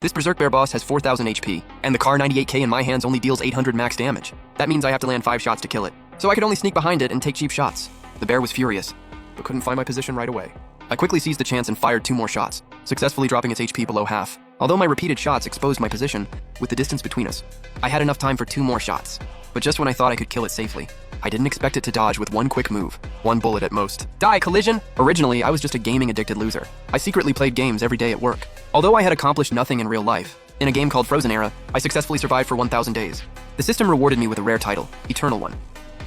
This Berserk Bear boss has 4000 HP, and the Kar 98K in my hands only deals 800 max damage. That means I have to land 5 shots to kill it. So I could only sneak behind it and take cheap shots. The bear was furious, but couldn't find my position right away. I quickly seized the chance and fired 2 more shots, successfully dropping its HP below half. Although my repeated shots exposed my position, with the distance between us, I had enough time for 2 more shots. But just when I thought I could kill it safely, I didn't expect it to dodge with 1 quick move. 1 bullet at most. Die, collision! Originally, I was just a gaming-addicted loser. I secretly played games every day at work. Although I had accomplished nothing in real life, in a game called Frozen Era, I successfully survived for 1,000 days. The system rewarded me with a rare title, Eternal One.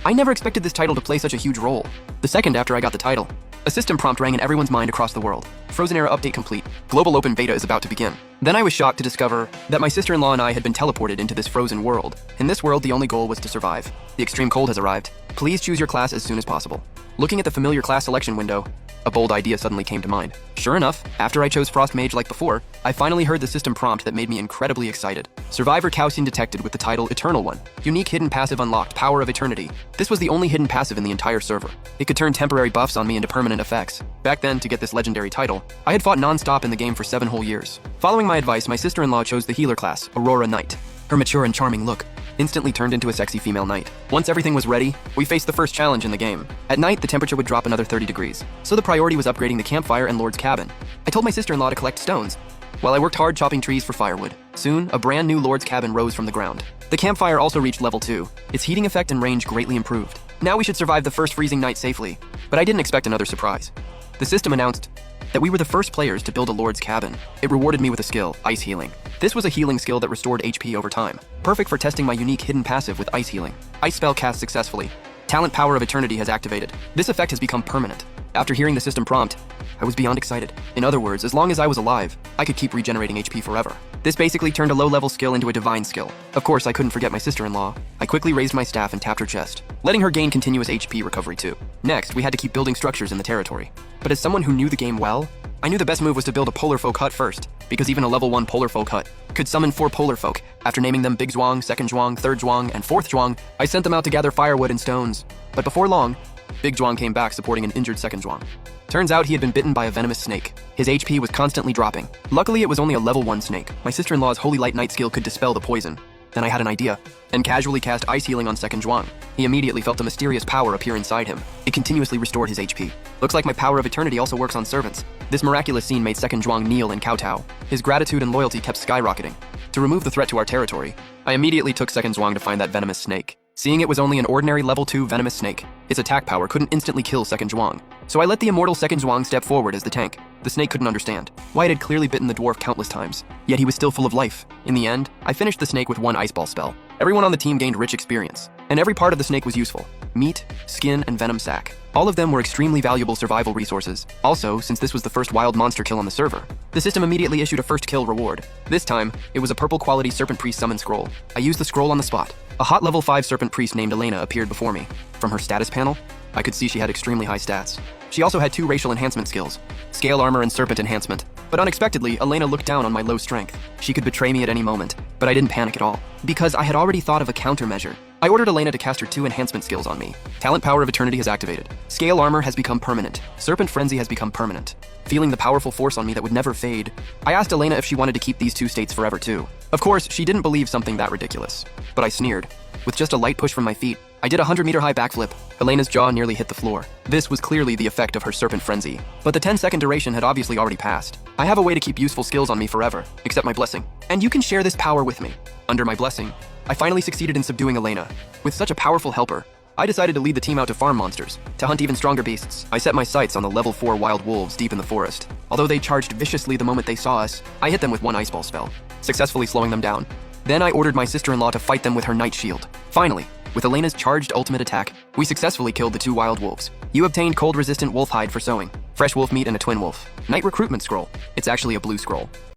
I never expected this title to play such a huge role. The second after I got the title, a system prompt rang in everyone's mind across the world. Frozen Era update complete. Global open beta is about to begin. Then I was shocked to discover that my sister-in-law and I had been teleported into this frozen world. In this world, the only goal was to survive. The extreme cold has arrived. Please choose your class as soon as possible. Looking at the familiar class selection window, a bold idea suddenly came to mind. Sure enough, after I chose Frost Mage like before, I finally heard the system prompt that made me incredibly excited. Survivor Calcium detected with the title Eternal One. Unique hidden passive unlocked, Power of Eternity. This was the only hidden passive in the entire server. It could turn temporary buffs on me into permanent effects. Back then, to get this legendary title, I had fought non-stop in the game for 7 whole years. Following my advice, my sister-in-law chose the healer class, Aurora Knight. Her mature and charming look instantly turned into a sexy female knight. Once everything was ready, we faced the first challenge in the game. At night, the temperature would drop another 30 degrees, so the priority was upgrading the campfire and Lord's cabin. I told my sister-in-law to collect stones, while I worked hard chopping trees for firewood. Soon, a brand new Lord's cabin rose from the ground. The campfire also reached level 2. Its heating effect and range greatly improved. Now we should survive the first freezing night safely, but I didn't expect another surprise. The system announced that we were the first players to build a Lord's cabin. It rewarded me with a skill, Ice Healing. This was a healing skill that restored HP over time, perfect for testing my unique hidden passive with Ice Healing. Ice spell cast successfully. Talent Power of Eternity has activated. This effect has become permanent. After hearing the system prompt, I was beyond excited. In other words, as long as I was alive, I could keep regenerating HP forever. This basically turned a low-level skill into a divine skill. Of course, I couldn't forget my sister-in-law. I quickly raised my staff and tapped her chest, letting her gain continuous HP recovery too. Next, we had to keep building structures in the territory. But as someone who knew the game well, I knew the best move was to build a Polar Folk hut first, because even a level 1 Polar Folk hut could summon 4 Polar Folk. After naming them Big Zhuang, Second Zhuang, Third Zhuang, and Fourth Zhuang, I sent them out to gather firewood and stones. But before long, Big Zhuang came back supporting an injured Second Zhuang. Turns out he had been bitten by a venomous snake. His HP was constantly dropping. Luckily, it was only a level 1 snake. My sister-in-law's Holy Light Night skill could dispel the poison. Then I had an idea, and casually cast Ice Healing on Second Zhuang. He immediately felt a mysterious power appear inside him. It continuously restored his HP. Looks like my Power of Eternity also works on servants. This miraculous scene made Second Zhuang kneel and kowtow. His gratitude and loyalty kept skyrocketing. To remove the threat to our territory, I immediately took Second Zhuang to find that venomous snake. Seeing it was only an ordinary level 2 venomous snake, its attack power couldn't instantly kill Second Zhuang. So I let the immortal Second Zhuang step forward as the tank. The snake couldn't understand why it had clearly bitten the dwarf countless times, yet he was still full of life. In the end, I finished the snake with 1 ice ball spell. Everyone on the team gained rich experience, and every part of the snake was useful. Meat, skin, and venom sac. All of them were extremely valuable survival resources. Also, since this was the first wild monster kill on the server, the system immediately issued a first kill reward. This time, it was a purple quality Serpent Priest summon scroll. I used the scroll on the spot. A hot level 5 Serpent Priest named Elena appeared before me. From her status panel, I could see she had extremely high stats. She also had 2 racial enhancement skills, Scale Armor and Serpent Enhancement. But unexpectedly, Elena looked down on my low strength. She could betray me at any moment, but I didn't panic at all, because I had already thought of a countermeasure. I ordered Elena to cast her 2 enhancement skills on me. Talent Power of Eternity has activated. Scale Armor has become permanent. Serpent Frenzy has become permanent. Feeling the powerful force on me that would never fade, I asked Elena if she wanted to keep these 2 states forever too. Of course, she didn't believe something that ridiculous, but I sneered. With just a light push from my feet, I did a 100-meter-high backflip. Elena's jaw nearly hit the floor. This was clearly the effect of her Serpent Frenzy, but the 10-second duration had obviously already passed. I have a way to keep useful skills on me forever, except my blessing. And you can share this power with me. Under my blessing, I finally succeeded in subduing Elena. With such a powerful helper, I decided to lead the team out to farm monsters, to hunt even stronger beasts. I set my sights on the level 4 wild wolves deep in the forest. Although they charged viciously the moment they saw us, I hit them with 1 ice ball spell, successfully slowing them down. Then I ordered my sister-in-law to fight them with her Night Shield. Finally, with Elena's charged ultimate attack, we successfully killed the 2 wild wolves. You obtained cold-resistant wolf hide for sewing, fresh wolf meat, and a twin wolf. Night Recruitment Scroll. It's actually a blue scroll.